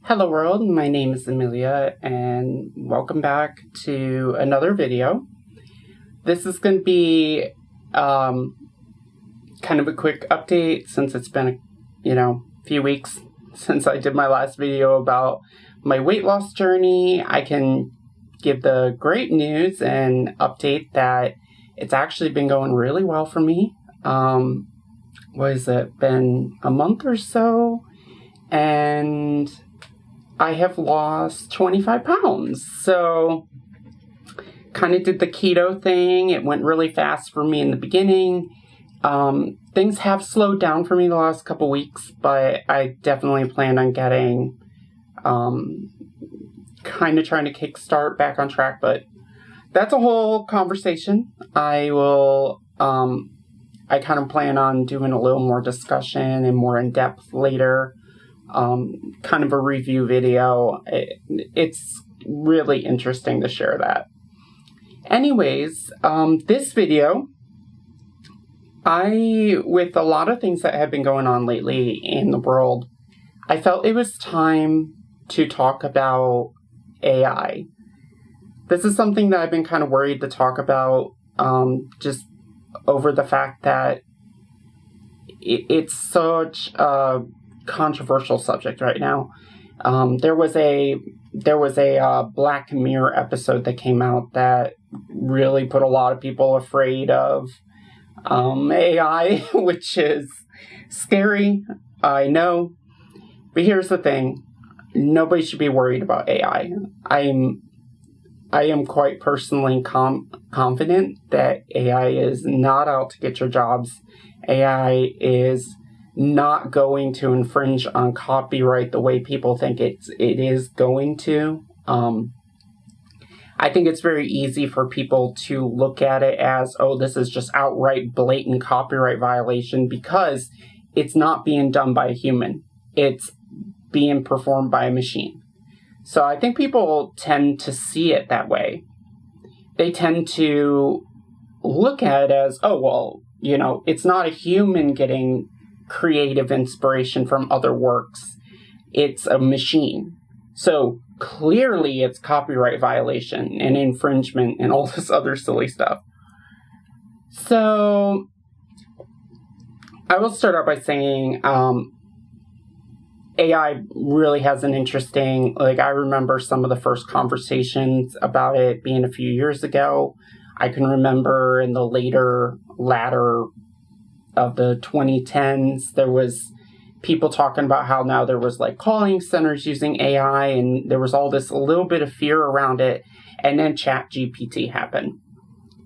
Hello world, my name is Amelia and welcome back to another video. This is going to be kind of a quick update since it's been a few weeks since I did my last video about my weight loss journey. I can give the great news and update that it's actually been going really well for me. What has it been, a month or so? And I have lost 25 pounds. So kind of did the keto thing. It went really fast for me in the beginning. Things have slowed down for me the last couple weeks, but I definitely plan on getting, kind of trying to kickstart back on track, but that's a whole conversation. I kind of plan on doing a little more discussion and more in depth later. Kind of a review video. It's really interesting to share that. Anyways, this video, with a lot of things that have been going on lately in the world, I felt it was time to talk about AI. This is something that I've been kind of worried to talk about, just over the fact that it's such a controversial subject right now. There was a Black Mirror episode that came out that really put a lot of people afraid of AI, which is scary, I know. But here's the thing: nobody should be worried about AI. I am quite personally confident that AI is not out to get your jobs. AI is not going to infringe on copyright the way people think it is going to. I think it's very easy for people to look at it as, oh, this is just outright blatant copyright violation because it's not being done by a human. It's being performed by a machine. So I think people tend to see it that way. They tend to look at it as, oh, well, it's not a human getting creative inspiration from other works. It's a machine. So clearly it's copyright violation and infringement and all this other silly stuff. So I will start out by saying AI really has an interesting, I remember some of the first conversations about it being a few years ago. I can remember in the latter of the 2010s, there was people talking about how now there was calling centers using AI, and there was all this a little bit of fear around it. And then ChatGPT happened.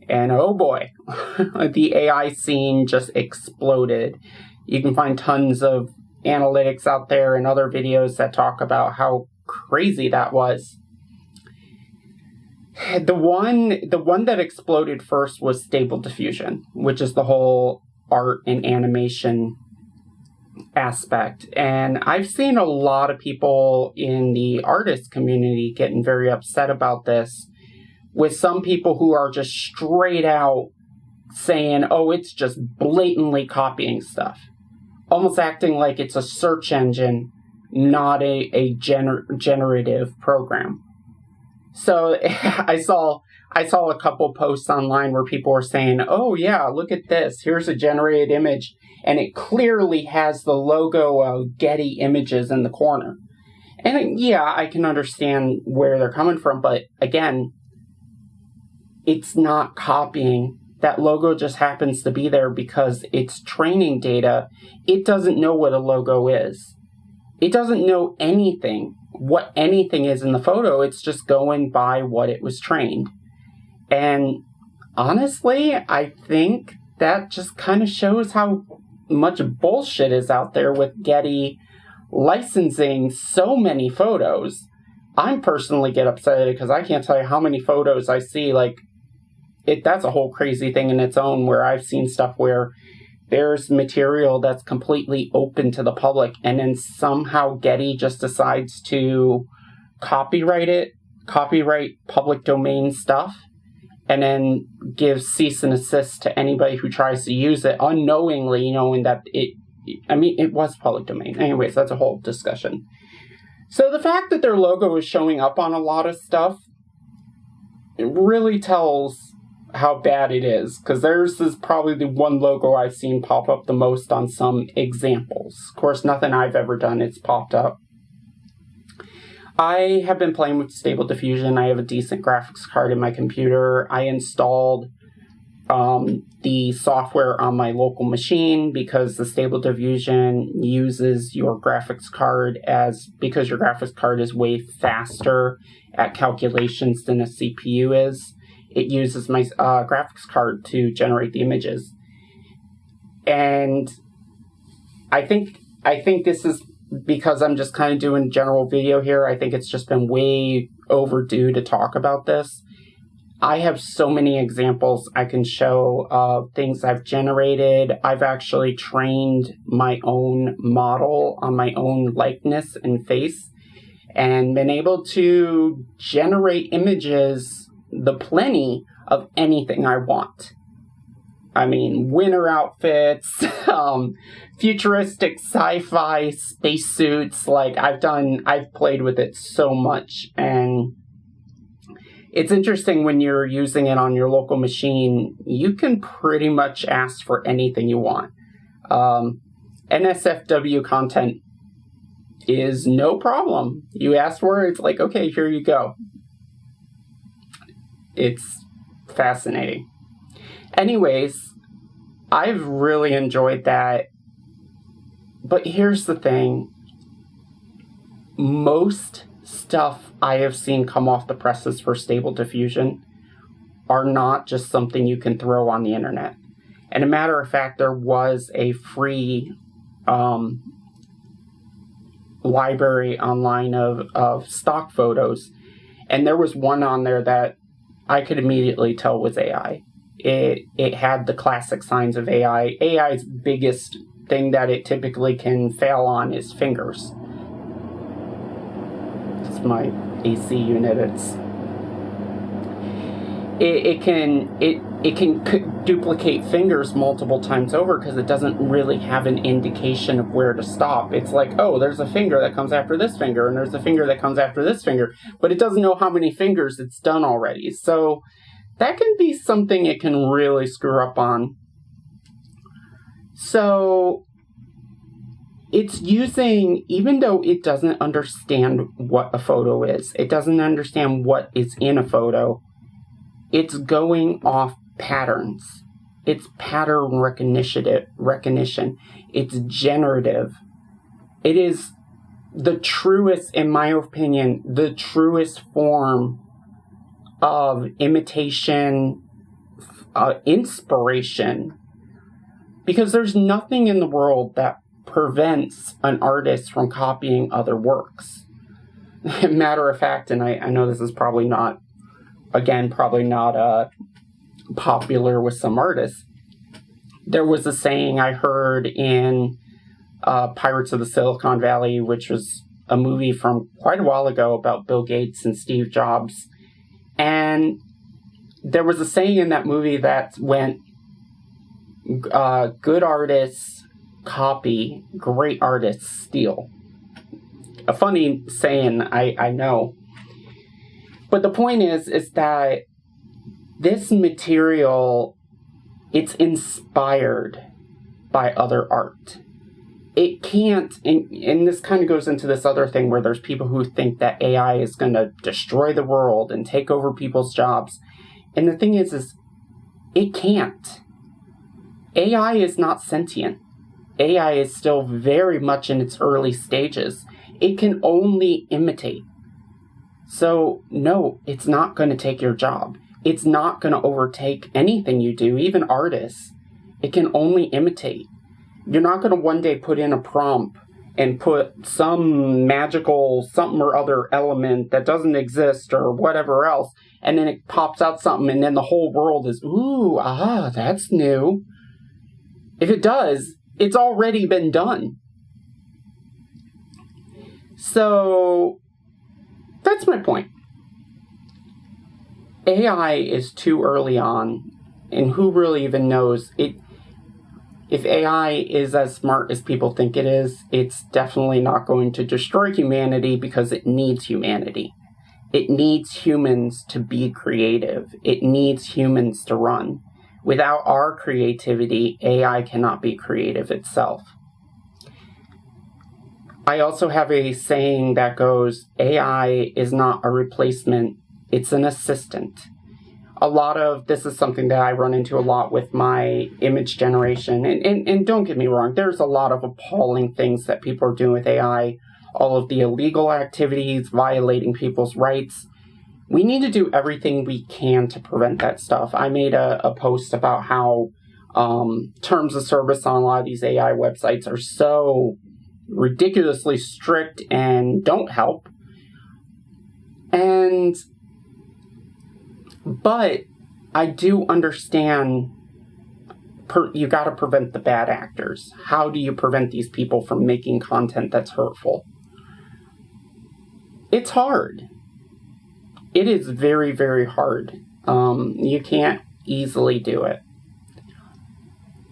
And oh boy, the AI scene just exploded. You can find tons of analytics out there and other videos that talk about how crazy that was. The one that exploded first was Stable Diffusion, which is the whole art and animation aspect. And I've seen a lot of people in the artist community getting very upset about this, with some people who are just straight out saying, oh, it's just blatantly copying stuff, almost acting like it's a search engine, not a generative program. So I saw a couple posts online where people were saying, oh yeah, look at this. Here's a generated image. And it clearly has the logo of Getty Images in the corner. And yeah, I can understand where they're coming from. But again, it's not copying. That logo just happens to be there because it's training data. It doesn't know what a logo is. It doesn't know what anything is in the photo. It's just going by what it was trained. And honestly, I think that just kind of shows how much bullshit is out there with Getty licensing so many photos. I personally get upset because I can't tell you how many photos I see. That's a whole crazy thing in its own, where I've seen stuff where there's material that's completely open to the public, and then somehow Getty just decides to copyright public domain stuff, and then give cease and desist to anybody who tries to use it unknowingly, knowing that it was public domain. Anyways, that's a whole discussion. So the fact that their logo is showing up on a lot of stuff, it really tells how bad it is, because theirs is probably the one logo I've seen pop up the most on some examples. Of course, nothing I've ever done, it's popped up. I have been playing with Stable Diffusion. I have a decent graphics card in my computer. I installed the software on my local machine because the Stable Diffusion uses your graphics card because your graphics card is way faster at calculations than a CPU is. It uses my graphics card to generate the images. And I think this is because I'm just kind of doing general video here. I think it's just been way overdue to talk about this. I have so many examples I can show of things I've generated. I've actually trained my own model on my own likeness and face and been able to generate images the plenty of anything I want. I mean, winter outfits, futuristic sci-fi spacesuits. Like, I've played with it so much, and it's interesting when you're using it on your local machine, you can pretty much ask for anything you want. NSFW content is no problem. You ask for it, it's like, okay, here you go. It's fascinating. Anyways, I've really enjoyed that. But here's the thing. Most stuff I have seen come off the presses for Stable Diffusion are not just something you can throw on the internet. And a matter of fact, there was a free library online of stock photos. And there was one on there that I could immediately tell was AI. It had the classic signs of AI. AI's biggest thing that it typically can fail on is fingers. It's my AC unit. It can duplicate fingers multiple times over because it doesn't really have an indication of where to stop. It's like, oh, there's a finger that comes after this finger, and there's a finger that comes after this finger, but it doesn't know how many fingers it's done already. So that can be something it can really screw up on. So it's using, even though it doesn't understand what a photo is, it doesn't understand what is in a photo, it's going off patterns. It's pattern recognition. It's generative. It is the truest, in my opinion, the truest form of imitation, inspiration. Because there's nothing in the world that prevents an artist from copying other works. Matter of fact, and I know this is probably not popular with some artists. There was a saying I heard in Pirates of the Silicon Valley, which was a movie from quite a while ago about Bill Gates and Steve Jobs. And there was a saying in that movie that went, good artists copy, great artists steal. A funny saying, I know. But the point is that this material, it's inspired by other art. It can't, and this kind of goes into this other thing where there's people who think that AI is going to destroy the world and take over people's jobs. And the thing is it can't. AI is not sentient. AI is still very much in its early stages. It can only imitate. So, no, it's not going to take your job. It's not going to overtake anything you do, even artists. It can only imitate. You're not going to one day put in a prompt and put some magical something or other element that doesn't exist or whatever else, and then it pops out something, and then the whole world is, ooh, that's new. If it does, it's already been done. So that's my point. AI is too early on, and who really even knows? if AI is as smart as people think it is, it's definitely not going to destroy humanity because it needs humanity. It needs humans to be creative. It needs humans to run. Without our creativity, AI cannot be creative itself. I also have a saying that goes, AI is not a replacement, it's an assistant. This is something that I run into a lot with my image generation. And don't get me wrong, there's a lot of appalling things that people are doing with AI, all of the illegal activities, violating people's rights. We need to do everything we can to prevent that stuff. I made a post about how terms of service on a lot of these AI websites are so ridiculously strict and don't help. But I do understand you got to prevent the bad actors. How do you prevent these people from making content that's hurtful? It's hard. It is very, very hard. You can't easily do it.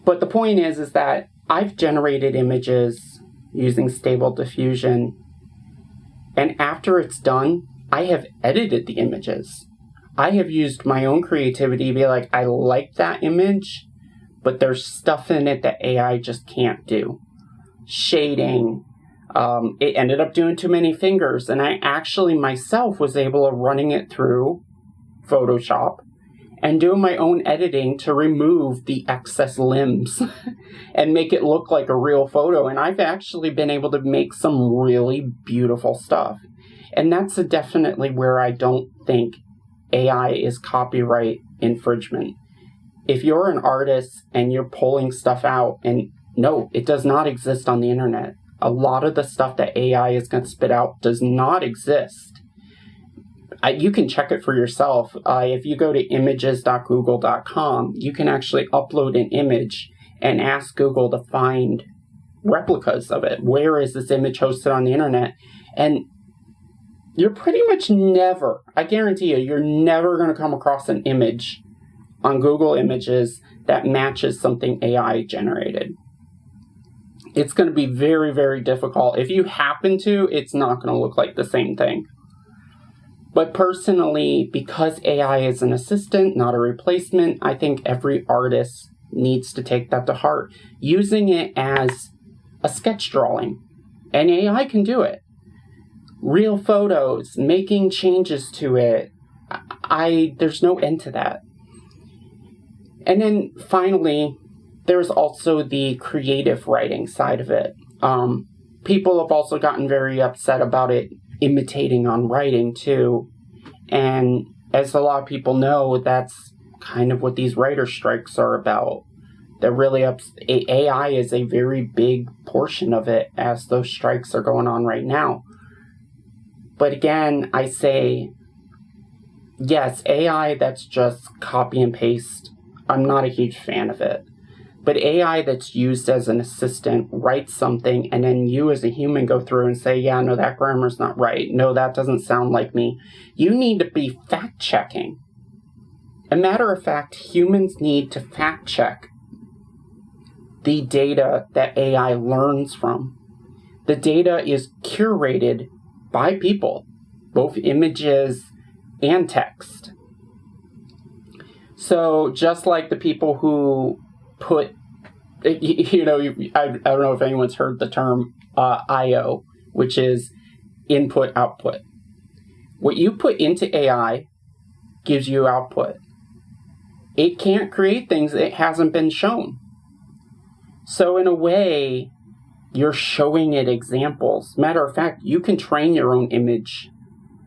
But the point is that I've generated images using Stable Diffusion, and after it's done, I have edited the images. I have used my own creativity to be like, I like that image, but there's stuff in it that AI just can't do. Shading. It ended up doing too many fingers, and I actually myself was able to running it through Photoshop and doing my own editing to remove the excess limbs and make it look like a real photo. And I've actually been able to make some really beautiful stuff. And that's definitely where I don't think AI is copyright infringement. If you're an artist and you're pulling stuff out, and no, it does not exist on the internet. A lot of the stuff that AI is going to spit out does not exist. You can check it for yourself. If you go to images.google.com, you can actually upload an image and ask Google to find replicas of it. Where is this image hosted on the internet? And you're pretty much never, I guarantee you're never going to come across an image on Google Images that matches something AI generated. It's going to be very, very difficult. If you happen to, it's not going to look like the same thing. But personally, because AI is an assistant, not a replacement, I think every artist needs to take that to heart. Using it as a sketch drawing. And AI can do it. Real photos, making changes to it. There's no end to that. And then finally, there's also the creative writing side of it. People have also gotten very upset about it imitating on writing too. And as a lot of people know, that's kind of what these writer strikes are about. They're really AI is a very big portion of it, as those strikes are going on right now. But again, I say, yes, AI that's just copy and paste, I'm not a huge fan of it. But AI that's used as an assistant writes something, and then you as a human go through and say, yeah, no, that grammar's not right. No, that doesn't sound like me. You need to be fact-checking. A matter of fact, humans need to fact-check the data that AI learns from. The data is curated by people, both images and text. So just like the people who put, I don't know if anyone's heard the term I/O, which is input, output. What you put into AI gives you output. It can't create things that hasn't been shown. So in a way, you're showing it examples. Matter of fact, you can train your own image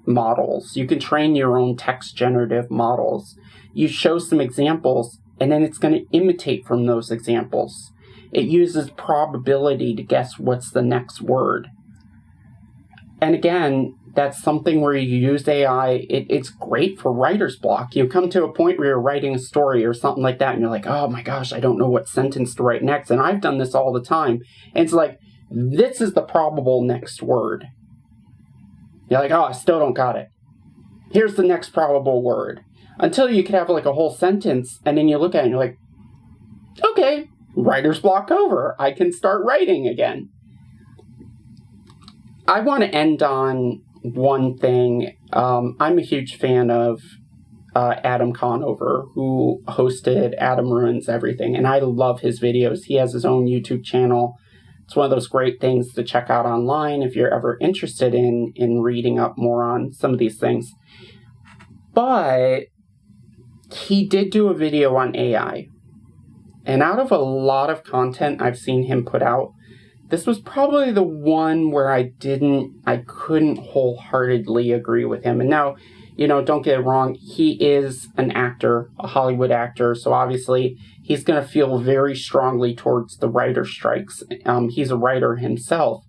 models. You can train your own text generative models. You show some examples, and then it's going to imitate from those examples. It uses probability to guess what's the next word. And again, that's something where you use AI. It's great for writer's block. You come to a point where you're writing a story or something like that, and you're like, oh my gosh, I don't know what sentence to write next. And I've done this all the time. And it's like, this is the probable next word. You're like, oh, I still don't got it. Here's the next probable word. Until you could have like a whole sentence, and then you look at it and you're like, okay, writer's block over. I can start writing again. I want to end on one thing. I'm a huge fan of Adam Conover, who hosted Adam Ruins Everything, and I love his videos. He has his own YouTube channel. It's one of those great things to check out online if you're ever interested in reading up more on some of these things. But he did do a video on AI. And out of a lot of content I've seen him put out, this was probably the one where I couldn't wholeheartedly agree with him. And now, don't get it wrong, he is an actor, a Hollywood actor, so obviously he's going to feel very strongly towards the writer strikes. He's a writer himself.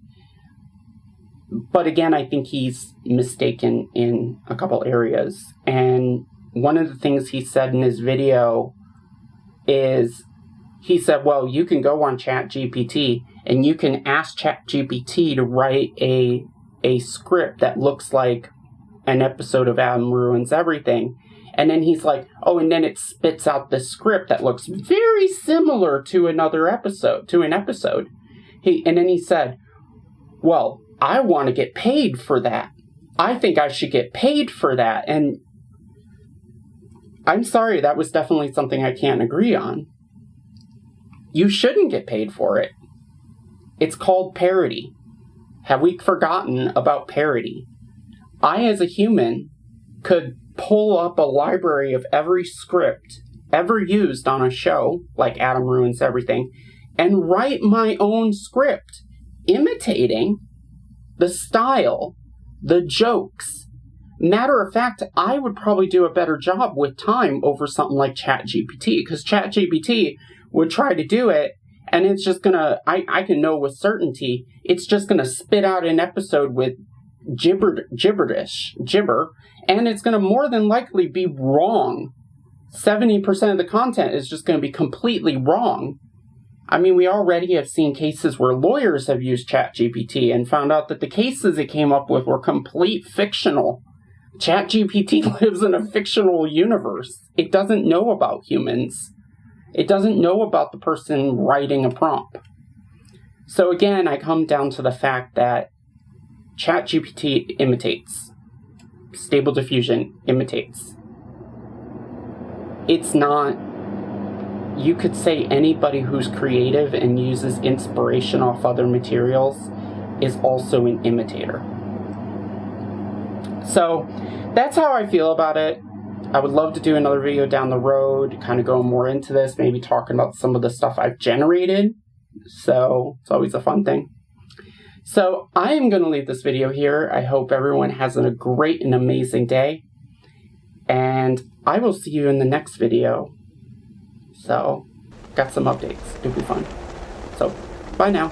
But again, I think he's mistaken in a couple areas. And one of the things he said in his video is, he said, well, you can go on ChatGPT and you can ask ChatGPT to write a script that looks like an episode of Adam Ruins Everything. And then he's like, oh, and then it spits out the script that looks very similar to an episode. And then he said, well, I want to get paid for that. I think I should get paid for that. And I'm sorry, that was definitely something I can't agree on. You shouldn't get paid for it. It's called parody. Have we forgotten about parody? I, as a human, could pull up a library of every script ever used on a show, like Adam Ruins Everything, and write my own script, imitating the style, the jokes. Matter of fact, I would probably do a better job with time over something like ChatGPT, because ChatGPT would try to do it, and it's just gonna, I can know with certainty, it's just gonna spit out an episode with gibber, and it's gonna more than likely be wrong. 70% of the content is just gonna be completely wrong. I mean, we already have seen cases where lawyers have used ChatGPT and found out that the cases it came up with were complete fictional. ChatGPT lives in a fictional universe. It doesn't know about humans. It doesn't know about the person writing a prompt. So again, I come down to the fact that ChatGPT imitates. Stable Diffusion imitates. It's not... You could say anybody who's creative and uses inspiration off other materials is also an imitator. So that's how I feel about it. I would love to do another video down the road, kind of going more into this, maybe talking about some of the stuff I've generated. So it's always a fun thing. So I am going to leave this video here. I hope everyone has a great and amazing day. And I will see you in the next video. So, got some updates. It'll be fun. So, bye now.